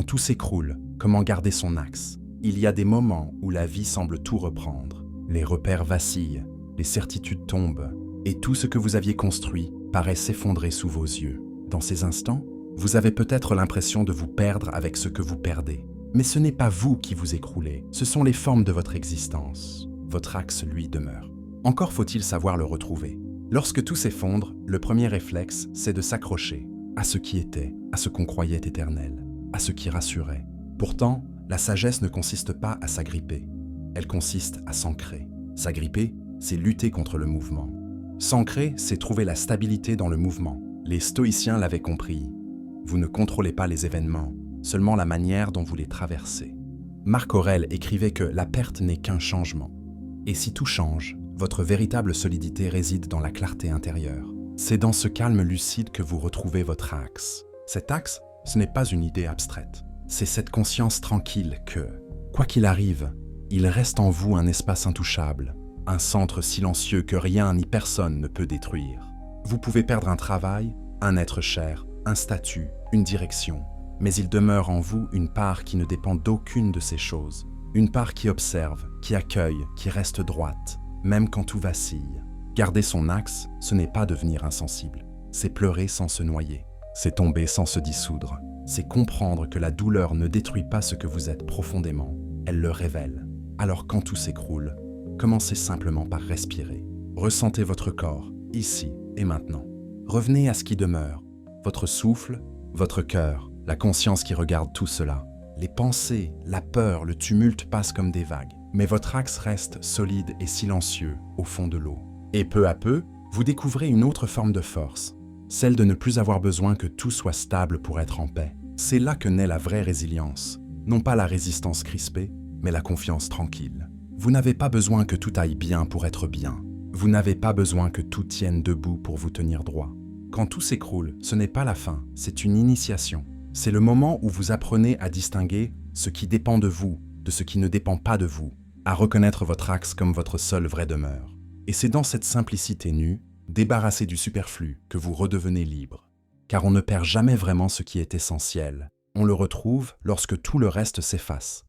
tout s'écroule, comment garder son axe? Il y a des moments où la vie semble tout reprendre. Les repères vacillent, les certitudes tombent, et tout ce que vous aviez construit paraît s'effondrer sous vos yeux. Dans ces instants, vous avez peut-être l'impression de vous perdre avec ce que vous perdez. Mais ce n'est pas vous qui vous écroulez, ce sont les formes de votre existence. Votre axe, lui, demeure. Encore faut-il savoir le retrouver. Lorsque tout s'effondre, le premier réflexe, c'est de s'accrocher à ce qui était, à ce qu'on croyait éternel, à ce qui rassurait. Pourtant, la sagesse ne consiste pas à s'agripper, elle consiste à s'ancrer. S'agripper, c'est lutter contre le mouvement. S'ancrer, c'est trouver la stabilité dans le mouvement. Les stoïciens l'avaient compris. Vous ne contrôlez pas les événements, seulement la manière dont vous les traversez. Marc Aurèle écrivait que la perte n'est qu'un changement. Et si tout change, votre véritable solidité réside dans la clarté intérieure. C'est dans ce calme lucide que vous retrouvez votre axe. Cet axe, ce n'est pas une idée abstraite. C'est cette conscience tranquille que, quoi qu'il arrive, il reste en vous un espace intouchable, un centre silencieux que rien ni personne ne peut détruire. Vous pouvez perdre un travail, un être cher, un statut, une direction, mais il demeure en vous une part qui ne dépend d'aucune de ces choses. Une part qui observe, qui accueille, qui reste droite, même quand tout vacille. Garder son axe, ce n'est pas devenir insensible, c'est pleurer sans se noyer, c'est tomber sans se dissoudre, c'est comprendre que la douleur ne détruit pas ce que vous êtes profondément, elle le révèle. Alors quand tout s'écroule, commencez simplement par respirer. Ressentez votre corps, ici et maintenant. Revenez à ce qui demeure, votre souffle, votre cœur, la conscience qui regarde tout cela. Les pensées, la peur, le tumulte passent comme des vagues, mais votre axe reste solide et silencieux au fond de l'eau. Et peu à peu, vous découvrez une autre forme de force, celle de ne plus avoir besoin que tout soit stable pour être en paix. C'est là que naît la vraie résilience, non pas la résistance crispée, mais la confiance tranquille. Vous n'avez pas besoin que tout aille bien pour être bien. Vous n'avez pas besoin que tout tienne debout pour vous tenir droit. Quand tout s'écroule, ce n'est pas la fin, c'est une initiation. C'est le moment où vous apprenez à distinguer ce qui dépend de vous, de ce qui ne dépend pas de vous, à reconnaître votre axe comme votre seule vraie demeure. Et c'est dans cette simplicité nue, débarrassée du superflu, que vous redevenez libre. Car on ne perd jamais vraiment ce qui est essentiel. On le retrouve lorsque tout le reste s'efface.